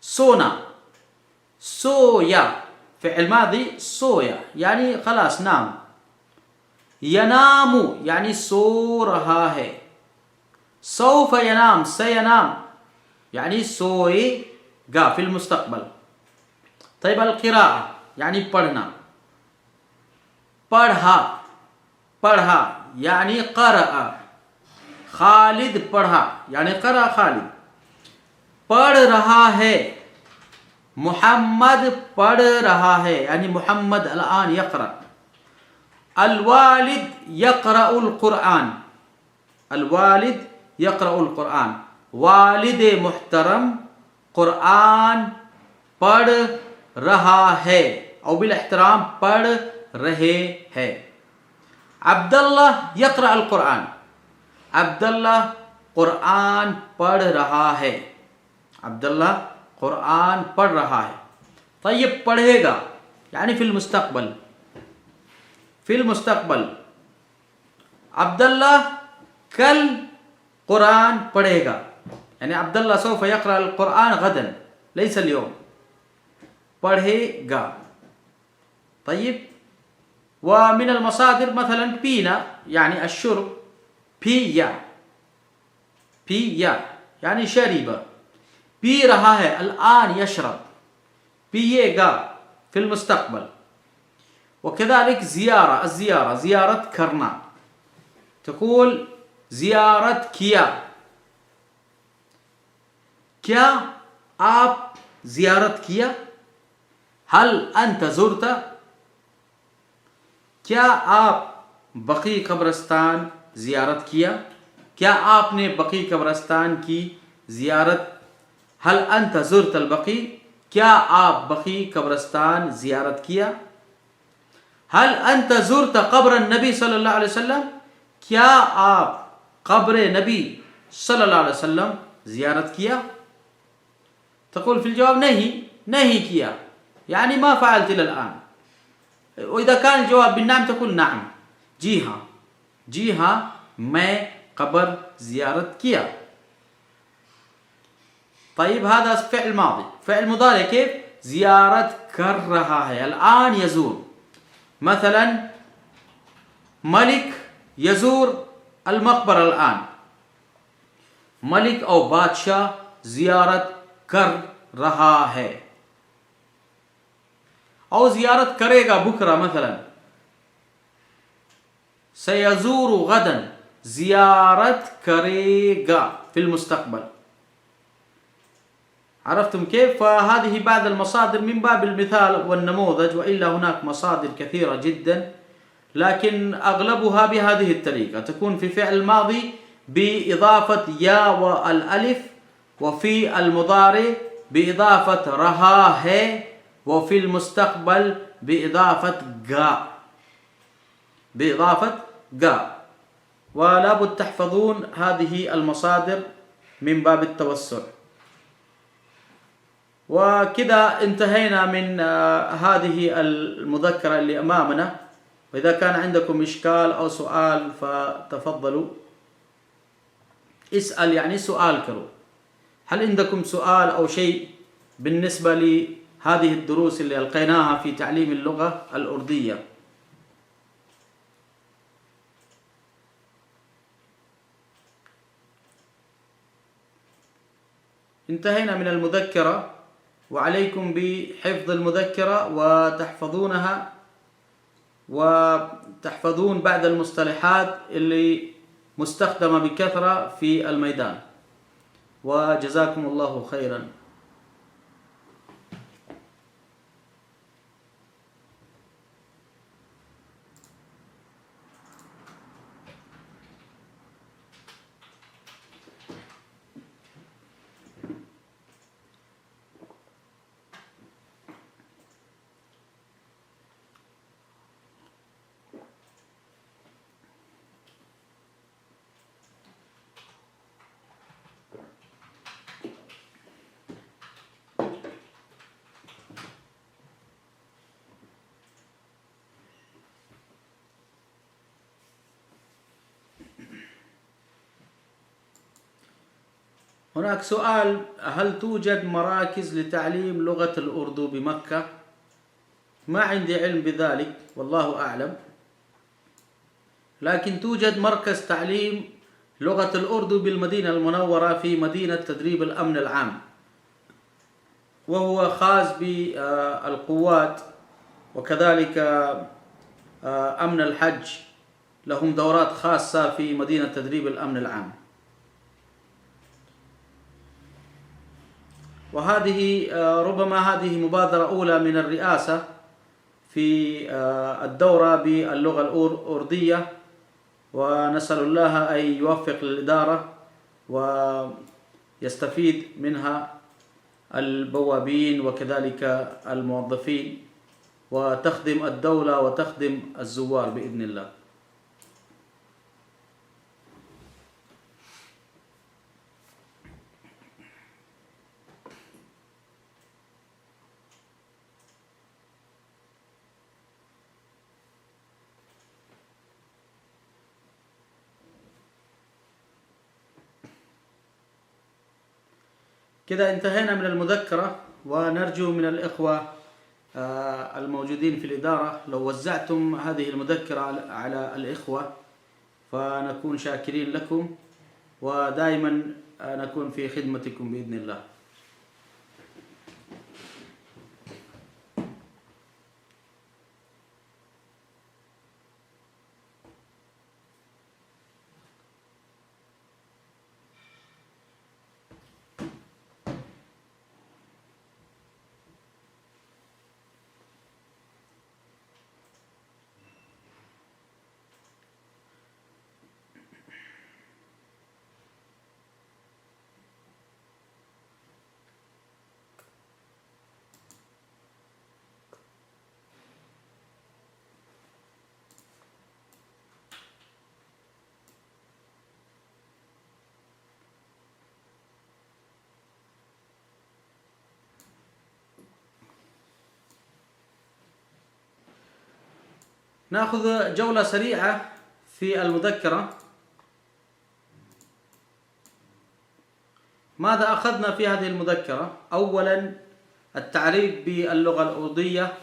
S1: सोना सोया فعل ماضي सोया يعني خلاص نام. ينام يعني सो रहा है. سوف ينام سينام يعني सोएगा في المستقبल. طيب القراءة يعني पढ़ना. पढ़ा يعني قرأ. खालिद पढ़ा यानी قرأ खालिद. पढ़ रहा है मोहम्मद पढ़ रहा है यानी मोहम्मद الآن يقرأ. الوالد يقرأ القرآن. الوالد يقرأ القرآن. والد محترم कुरान पढ़ रहा है और बिल-एहतराम पढ़ रहे हैं. अब्दुल्ला यक़रा अल-कुरान. अब्दुल्ला कुरान पढ़ रहा है. अब्दुल्ला कुरान पढ़ रहा है. तय्यब पढ़ेगा यानी फिल मुस्तक़बल. फिल मुस्तक़बल अब्दुल्ला कल कुरान पढ़ेगा यानी अब्दुल्ला सौफ यक़रा अल-कुरान गदन लैस अल-यौम. पढ़ेगा. طيب ومن المصادر مثلا पीना यानी الشرب पिया, पिया यानी शरीबा, पी रहा है, الآن يشرب, पिएगा في المستقبل. وكذلك زيارة، الزيارة زيارة करना، تقول زيارة किया, क्या आप जियारत किया, हल أنت زرت, क्या आप बकी कब्रिस्तान जियारत किया, क्या आपने बकी कब्रिस्तान की जियारत, हल أنت زرت البقي, क्या आप बकी कब्रिस्तान जियारत किया, हल أنت زرت قبر النبي صلى الله عليه وسلم, क्या आप قبر नबी सल्लल्लाहु अलैहि वसल्लम जियारत किया. تقول في الجواب नहीं किया, يعني ما فعلت إلى الآن. وإذا كان الجواب بالنعم تقول نعم، जी हाँ मैं قبر زيارت किया. طيب هذا فعل ماضي. فعل مضارع كيف؟ زيارت कर रहा है, الآن يزور. مثلا ملك يزور المقبرة الآن, मलिक और बादशाह जियारत कर रहा है, और जियारत करेगा बुकरा. مثلا سيزور غدا, जियारत करेगा في المستقبل. عرفتم كيف؟ فهذه بعض المصادر من باب المثال والنموذج، وإلا هناك مصادر كثيرة جدا، لكن أغلبها بهذه الطريقة. تكون في فعل الماضي بإضافة يا والألف، وفي المضارع بإضافة رها है، وفي المستقبل بإضافة جا. ولا بد تحفظون هذه المصادر من باب التوسع. وكذا انتهينا من هذه المذكرة اللي أمامنا. وإذا كان عندكم إشكال أو سؤال فتفضلوا اسأل، يعني سؤال كرو. هل عندكم سؤال أو شيء بالنسبة لهذه الدروس اللي ألقيناها في تعليم اللغة الأردية؟ انتهينا من المذكرة، وعليكم بحفظ المذكرة وتحفظونها، وتحفظون بعض المصطلحات اللي مستخدمة بكثرة في الميدان. وجزاكم الله خيرا. هناك سؤال: هل توجد مراكز لتعليم لغة الأردو بمكة؟ ما عندي علم بذلك والله أعلم، لكن توجد مركز تعليم لغة الأردو بالمدينة المنورة في مدينة تدريب الأمن العام، وهو خاص بالقوات، وكذلك أمن الحج لهم دورات خاصة في مدينة تدريب الأمن العام. وهذه ربما هذه مبادرة أولى من الرئاسة في الدورة باللغة الأردية، ونسأل الله أن يوفق الإدارة ويستفيد منها البوابين وكذلك الموظفين، وتخدم الدولة وتخدم الزوار بإذن الله. كذا انتهينا من المذكرة، ونرجو من الإخوة الموجودين في الإدارة لو وزعتم هذه المذكرة على الإخوة فنكون شاكرين لكم ودائما نكون في خدمتكم بإذن الله. نأخذ جولة سريعة في المذكرة. ماذا أخذنا في هذه المذكرة؟ أولا التعريف باللغة الأردية،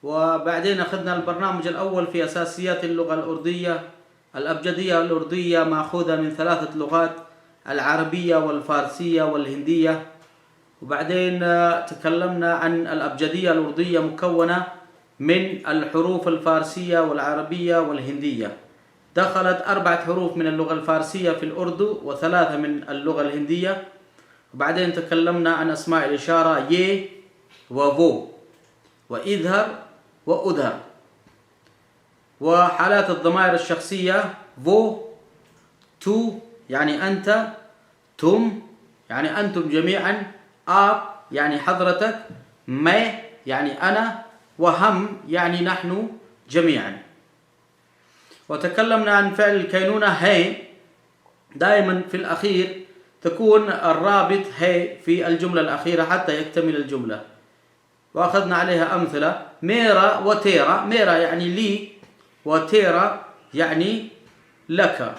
S1: وبعدين أخذنا البرنامج الأول في أساسيات اللغة الأردية. الأبجدية الأردية مأخوذة من 3 لغات: العربية والفارسية والهندية. وبعدين تكلمنا عن الأبجدية الأردية مكونة من الحروف الفارسية والعربية والهندية. دخلت 4 حروف من اللغة الفارسية في الأردو و3 من اللغة الهندية. وبعدين تكلمنا عن أسماء الإشارة ي وفو وإظهر وأظهر، وحالات الضمائر الشخصية فو تو يعني أنت، تم يعني أنتم جميعا، آب يعني حضرتك، ما يعني أنا، وهم يعني نحن جميعا. وتكلمنا عن فعل الكينونة هي، دائما في الأخير تكون الرابط هي في الجملة الأخيرة حتى يكتمل الجملة، وأخذنا عليها أمثلة: ميرا وتيرا. ميرا يعني لي، وتيرا يعني لك.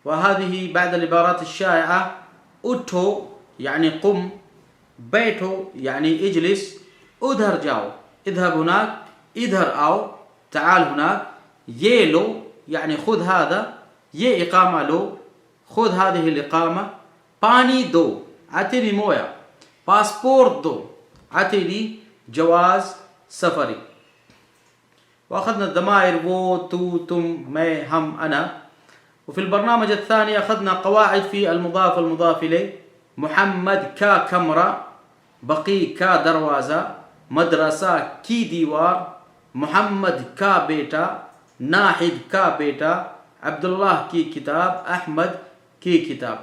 S1: وهذه بعد العبارات الشائعة: أوتو يعني قم، بيتو يعني اجلس، اذهر جاو اذهب هناك، اذهر أو تعال هناك، يلو يعني خذ هذا، يه إقامة لو خذ هذه الإقامة، باني دو عتني مويا، باسبورت دو عتني جواز سفري. وأخذنا الضمائر و تو تم ما هم أنا. وفي البرنامج الثاني أخذنا قواعد في المضاف والمضاف إليه: محمد كا كمرة، بقي كا دروازة، مدرسة کی دیوار، محمد کا بیٹا، ناحد کا بیٹا، عبد الله کی كتاب، أحمد کی كتاب.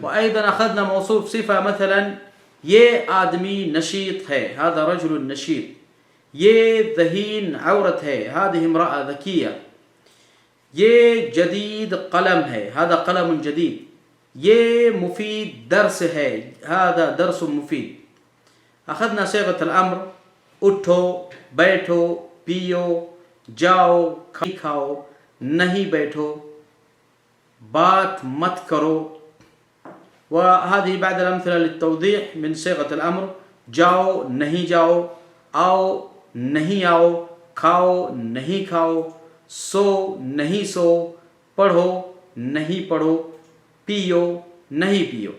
S1: وأيضا أخذنا موصوف صفة، مثلا ये आदमी नशीत है، هذا رجل نشيط. ये ذهين عورة है، هذه امرأة ذكية. ये جديد قلم है، هذا قلم جديد. ये مفيد درس है، هذا درس مفيد. أخذنا صيغة الأمر: उठो, बैठो, पियो, जाओ, खाओ, नहीं बैठो, बात मत करो. وهذه بعد الأمثلة للتوضيح من صيغة الأمر: जाओ नहीं जाओ, आओ नहीं आओ, खाओ नहीं खाओ, सो नहीं सो, पढ़ो नहीं पढ़ो, पियो नहीं पियो.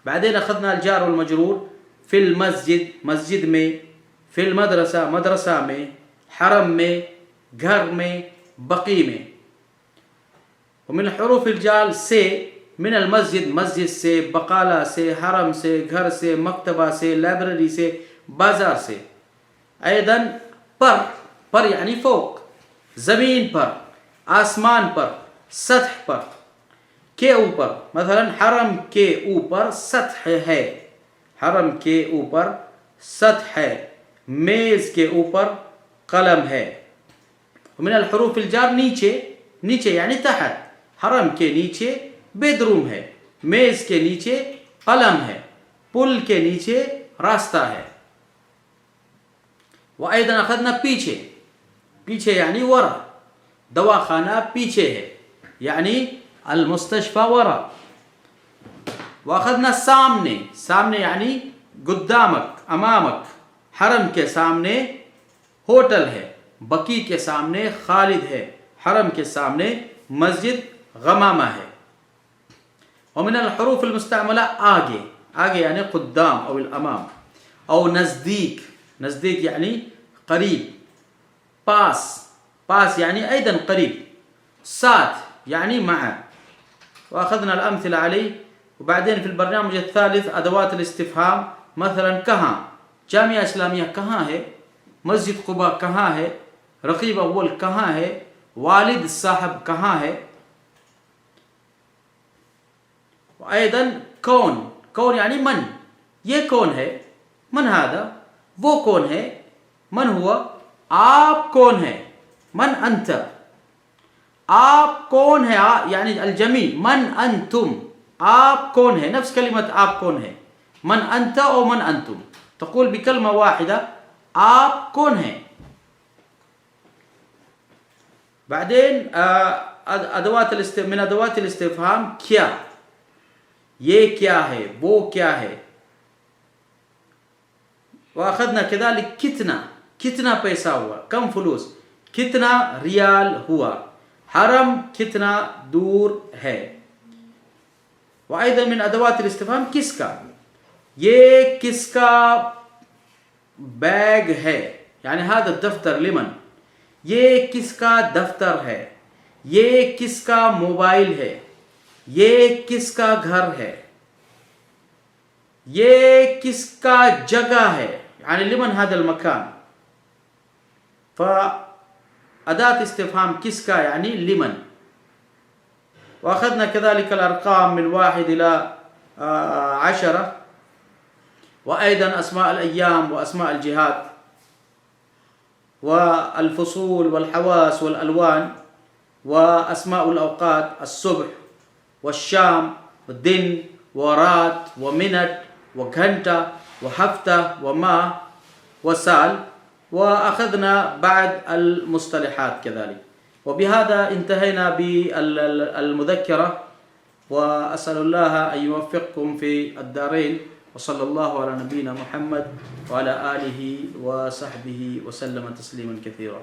S1: بعدين أخذنا الجار والمجرور: في المسجد مسجد में, في المدرسة मदरसा में, حرم में घर में, बकी में. ومن حروف الجال से: من المسجد مسجد से, बकाला से, हरम से घर से, मकतबा से लाइब्रेरी से, बाजार से. أيضا पर يعني فوق, ज़मीन पर, आसमान पर, सतह पर, के ऊपर. مثلا हरम के ऊपर सतह है, हरम के ऊपर सतह है, मेज के ऊपर कलम है. ومن الحروف الجار नीचे, नीचे यानी तहत, हरम के नीचे बेडरूम है, मेज के नीचे कलम है, पुल के नीचे रास्ता है. وأيضا أخذنا पीछे, पीछे यानी वरा, दवाखाना पीछे है यानी المستشفى वरा. وأخذنا सामने, सामने यानी قدامك أمامك, हरम के सामने होटल है, बकी के सामने खालिद है, हरम के सामने मस्जिद गमामा है। वमिन अल हुरूफ अल मुस्तअमला आगे, आगे यानी क़ुद्दाम और अमाम, और नज़दीक, नज़दीक यानी करीब, पास, पास यानी अयदन करीब, साथ यानी मआ। वअख़ज़ना अल अम्थिला अलैह। वबादिन फ़िल बरनामिज अत्थालिथ अदवात अल इस्तिफ़हाम, मसलन कहाँ, जामिया इस्लामिया कहाँ है, मस्जिद क़ुबा कहाँ है, रक़ीब अव्वल कहाँ है, वालिद साहब कहाँ है। अयदन कौन, कौन यानी मन, ये कौन है, मन हादा, वो कौन है, मन हुआ, आप कौन है, मन अंत, आप कौन है, यानी अल-जमी, मन अंतुम, आप कौन है, नफ्स कलिमत आप कौन है, मन अंत और मन अंतुम, तक़ूल बिकलमा वाहिदा, आप कौन है। बादेन मिन अदवात इस्तिफ़हाम, क्या, ये क्या है, वो क्या है। वअख़ज़ना कज़ालिक कितना, कितना पैसा हुआ, कम फुलूस, कितना रियाल हुआ, हरम कितना दूर है। वअयदन मिन अदवात इस्तिफ़हाम, किसका, ये किसका बैग है, यानी हादा दफ्तर लिमन, ये किसका दफ्तर है, ये किसका मोबाइल है, ये किसका घर है, ये किसका जगह है, यानी लिमन हादल मकान। फ़अदात इस्तिफ़हाम किसका यानी लिमन। वअख़ज़ना कज़ालिकल अरक़ाम मिन वाहिद इला 10 वअयदन अस्मा अल अय्याम व अस्मा अल जिहाद व अल फ़ुसूल वल हवास वल अलवान व अस्मा उल अवक़ात अस्सुबह व शाम व दिन व रात व मिनट व घंटा व हफ्ता व माह व साल। वअख़ज़ना बाद अल मुस्तलहात कज़ालिक। वबिहादा इंतहैना बिल मुज़क्किरा व असअलुल्लाह अन युवफ़्फ़िक़कुम फ़ी अद्दारैन व सल्लल्लाहु अला नबीना मुहम्मद व अला आलिहि व सहबिहि व सल्लम तस्लीमन कसीरा।